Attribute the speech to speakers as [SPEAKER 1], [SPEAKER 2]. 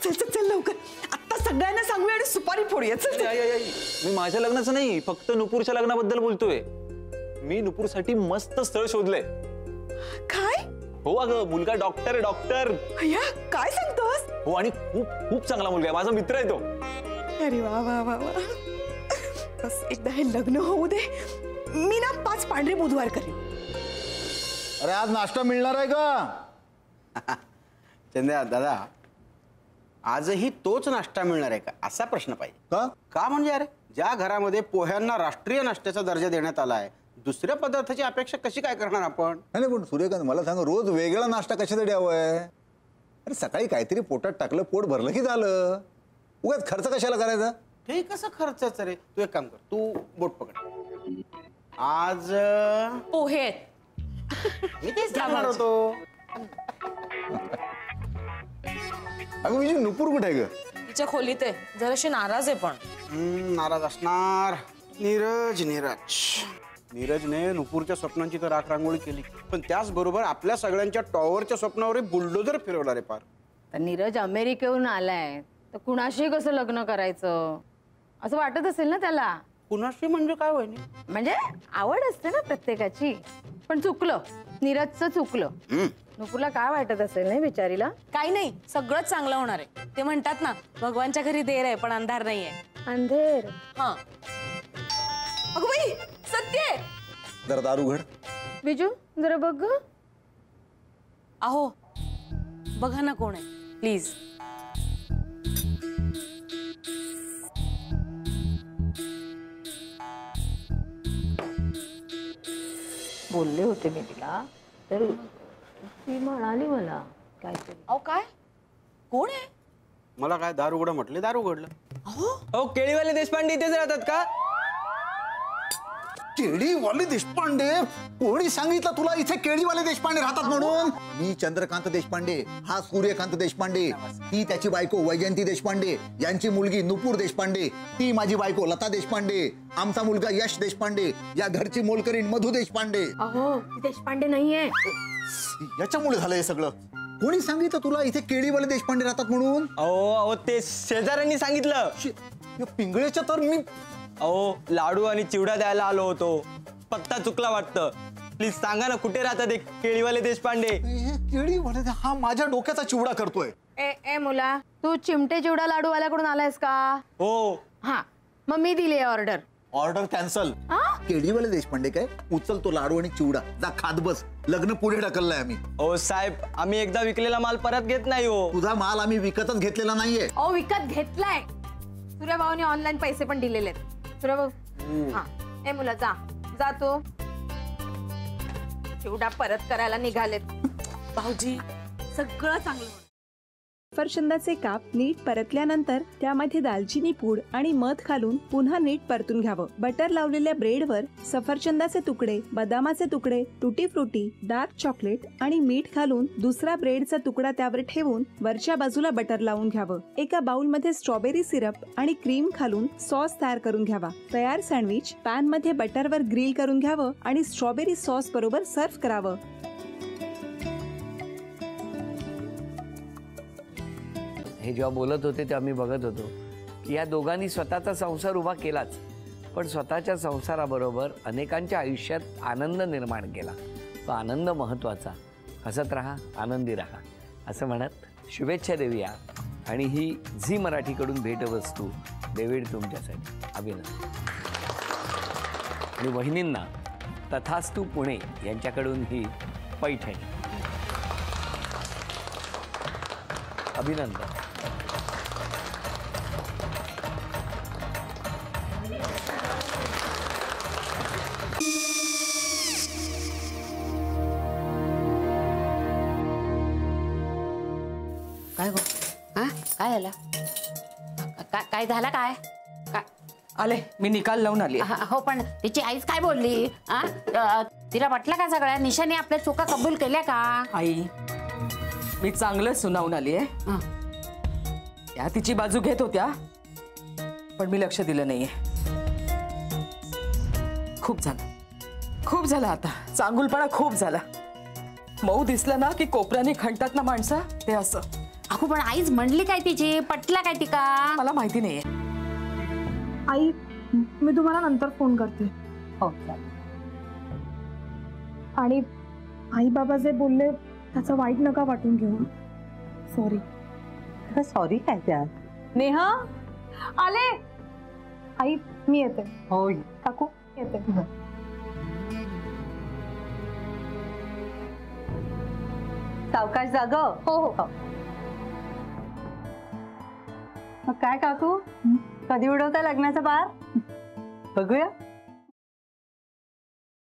[SPEAKER 1] चल चल चल लवकर, आता सगळ्यांना सांगूया आणि सुपारी फोडूया. चल
[SPEAKER 2] मी माझ्या लग्नाचं नाही, फक्त नुपूरच्या लग्नाबद्दल बोलतोय. मी नुपूरसाठी मस्त स्थळ शोधलंय.
[SPEAKER 1] काय?
[SPEAKER 2] हो अगं, मुलगा डॉक्टर आहे, डॉक्टर.
[SPEAKER 1] अय्या, काय सांगतोस?
[SPEAKER 2] हो, आणि खूप खूप चांगला मुलगा आहे, माझा मित्र आहे तो.
[SPEAKER 1] अरे वा वा वा वा, बस एकदा हे लग्न होऊ दे. मी ना 5 पांढरे बुधवार करेन.
[SPEAKER 3] अरे आज नाश्ता मिळणार आहे का?
[SPEAKER 4] चंद्या दादा, आजही तोच नाश्ता मिळणार आहे का असा प्रश्न पाहिजे. का म्हणजे अरे, ज्या घरामध्ये पोह्यांना राष्ट्रीय नाश्त्याचा दर्जा देण्यात आला आहे, दुसऱ्या पदार्थाची अपेक्षा कशी काय करणार आपण?
[SPEAKER 3] नाही पण सूर्यकांत, मला सांग, रोज वेगळा नाश्ता कशासाठी हवाय? अरे सकाळी काहीतरी पोटात टाकलं, पोट भरलं की झालं. उगाच खर्च कशाला करायचा?
[SPEAKER 4] हे कसं खर्चाचं रे? तू एक काम कर, तू बोट पकड. आज
[SPEAKER 5] पोहे
[SPEAKER 4] मी तेच सांगणार होतो.
[SPEAKER 3] अगं विजय, नुपूर कुठे आहे ग?
[SPEAKER 5] तिच्या खोलीत आहे, जराशी नाराज आहे. पण
[SPEAKER 4] नाराज असणार. नीरजने नुपूरच्या स्वप्नांची तर राखरांगोळी केली, पण त्याचबरोबर आपल्या सगळ्यांच्या टॉवरच्या स्वप्नावर बुलडोजर फिरवला रे पार.
[SPEAKER 6] तर नीरज अमेरिकेहून आलाय, तर कुणाशी कसं लग्न करायचं असं वाटत असेल ना त्याला.
[SPEAKER 4] कुणाशी म्हणजे काय होईल?
[SPEAKER 6] म्हणजे आवड असते ना प्रत्येकाची. पण चुकलं, नीरजचं चुकलं. नुपूरला काय वाटत असेल नाही बिचारीला?
[SPEAKER 5] काही नाही, सगळंच चांगलं होणार आहे. ते म्हणतात ना, भगवानच्या घरी देर आहे पण अंधार नाहीये.
[SPEAKER 6] अंधेर?
[SPEAKER 5] हा. अगं बाई, सत्य आहे.
[SPEAKER 3] जरा दारू घड.
[SPEAKER 6] बिजू जरा बघ.
[SPEAKER 5] अहो बघा ना कोण आहे प्लीज.
[SPEAKER 6] बोलले होते मी तिला, तर ती म्हणाली मला काहीतरी.
[SPEAKER 5] अहो काय, कोण आहे?
[SPEAKER 4] मला काय दारू उघड म्हटले, दारू उघडलं.
[SPEAKER 2] अहो केळीवाले देशपांडे इथेच राहतात का?
[SPEAKER 3] केळीवाले देशपांडे? कोणी सांगितलं तुला इथे केळीवाले देशपांडे राहतात म्हणून? मी चंद्रकांत देशपांडे, हा सूर्यकांत देशपांडे, ती त्याची बायको वैजयंती देशपांडे, यांची मुलगी नुपूर देशपांडे, ती माझी बायको लता देशपांडे, आमचा मुलगा यश देशपांडे, या घरची मोलकरीण मधू देशपांडे.
[SPEAKER 6] अहो देशपांडे नाहीये.
[SPEAKER 3] याच्यामुळे झालं हे सगळं. कोणी सांगितलं तुला इथे केळीवाले देशपांडे राहतात म्हणून?
[SPEAKER 2] अहो ते शेजाऱ्यांनी सांगितलं.
[SPEAKER 3] पिंगळेच्या तर मी
[SPEAKER 2] अहो लाडू आणि चिवडा द्यायला आलो होतो, पत्ता चुकला वाटतं. प्लीज सांगा ना कुठे राहतात एक केळीवाले देशपांडे?
[SPEAKER 3] केळीवाले? हा माझ्या डोक्याचा चिवडा करतोय.
[SPEAKER 6] ए मुला, तू चिमटे चिवडा लाडू वाल्याकडून आलायस का?
[SPEAKER 2] हो.
[SPEAKER 6] हा, मग मी दिली ऑर्डर.
[SPEAKER 3] Order cancel. केळीवाले देशपांडे काय? उचल तो लाडू आणि चिवडा, जा खात बस. लग्न पुढे ढकललंय आम्ही.
[SPEAKER 2] ओ साहेब, आम्ही एकदा विकलेला माल परत घेत नाही हो.
[SPEAKER 3] तुझा माल आम्ही विकतच घेतलेला नाहीये.
[SPEAKER 6] ओ विकत घेतलाय. सूर्या भाऊनी ऑनलाईन पैसे पण दिलेले आहेत. सूर्या भाऊ, हा ए मुला जा जा, तू चिवडा परत करायला निघालेत.
[SPEAKER 5] भाऊजी सगळं चांगलं.
[SPEAKER 7] सफरचंदाचे काप नीट परतल्यानंतर त्यामध्ये दालचिनी पूड आणि मध घालून पुन्हा नीट परतून घ्यावं. बटर लावलेल्या ब्रेडवर सफरचंदाचे तुकडे, बदामाचे तुकडे, टुटी फ्रुटी, डार्क चॉकलेट आणि मीठ घालून दुसरा ब्रेडचा तुकडा त्यावर ठेवून वरच्या बाजूला बटर लावून घ्यावं. एका बाउलमध्ये स्ट्रॉबेरी सिरप आणि क्रीम घालून सॉस तयार करून घ्यावा. तयार सँडविच पॅन मध्ये बटरवर ग्रिल करून घ्यावं आणि स्ट्रॉबेरी सॉस बरोबर सर्व्ह करावं.
[SPEAKER 8] हे जेव्हा बोलत होते तेव्हा मी बघत होतो की या दोघांनी स्वतःचा संसार उभा केलाच, पण स्वतःच्या संसाराबरोबर अनेकांच्या आयुष्यात आनंद निर्माण केला. तो आनंद महत्त्वाचा. हसत राहा, आनंदी राहा असं म्हणत शुभेच्छा देऊया. आणि ही झी मराठीकडून भेटवस्तू डेव्हिड तुमच्यासाठी. अभिनंदन. आणि वहिनींना तथास्तू पुणे यांच्याकडून ही पैठणी. अभिनंदन.
[SPEAKER 9] काय गो? हा काय झालं? काय झालं? काय
[SPEAKER 1] आले, मी निकाल लावून आली.
[SPEAKER 9] हो, पण तिची आईच काय बोलली? तिला वाटलं का सगळ्या निशाने आपल्या चुका कबूल केल्या का?
[SPEAKER 1] आई, मी चांगलं सुनावून आली आहे. त्या तिची बाजू घेत होत्या, पण मी लक्ष दिलं नाहीये. खूप झालं आता. चांगुलपणा खूप झाला. मऊ दिसलं ना की कोपऱ्याने खणतात ना माणसं, ते असं.
[SPEAKER 9] अगो पण आईच म्हणली काय तिची, पटला काय तिका?
[SPEAKER 1] मला माहिती नाहीये.
[SPEAKER 10] आई मी तुम्हाला नंतर फोन करते.
[SPEAKER 6] हो
[SPEAKER 10] आणि आई बाबा जे बोलले त्याचं वाईट नका वाटून घेऊ. सॉरी.
[SPEAKER 6] सॉरी काय त्या
[SPEAKER 10] नेहा आले. आई मी येते.
[SPEAKER 6] हो
[SPEAKER 10] काकू येते.
[SPEAKER 6] सावकाश जाग.
[SPEAKER 10] हो हो.
[SPEAKER 6] मग काय काकू, कधी उडवता लग्नाचा बार? बघूया.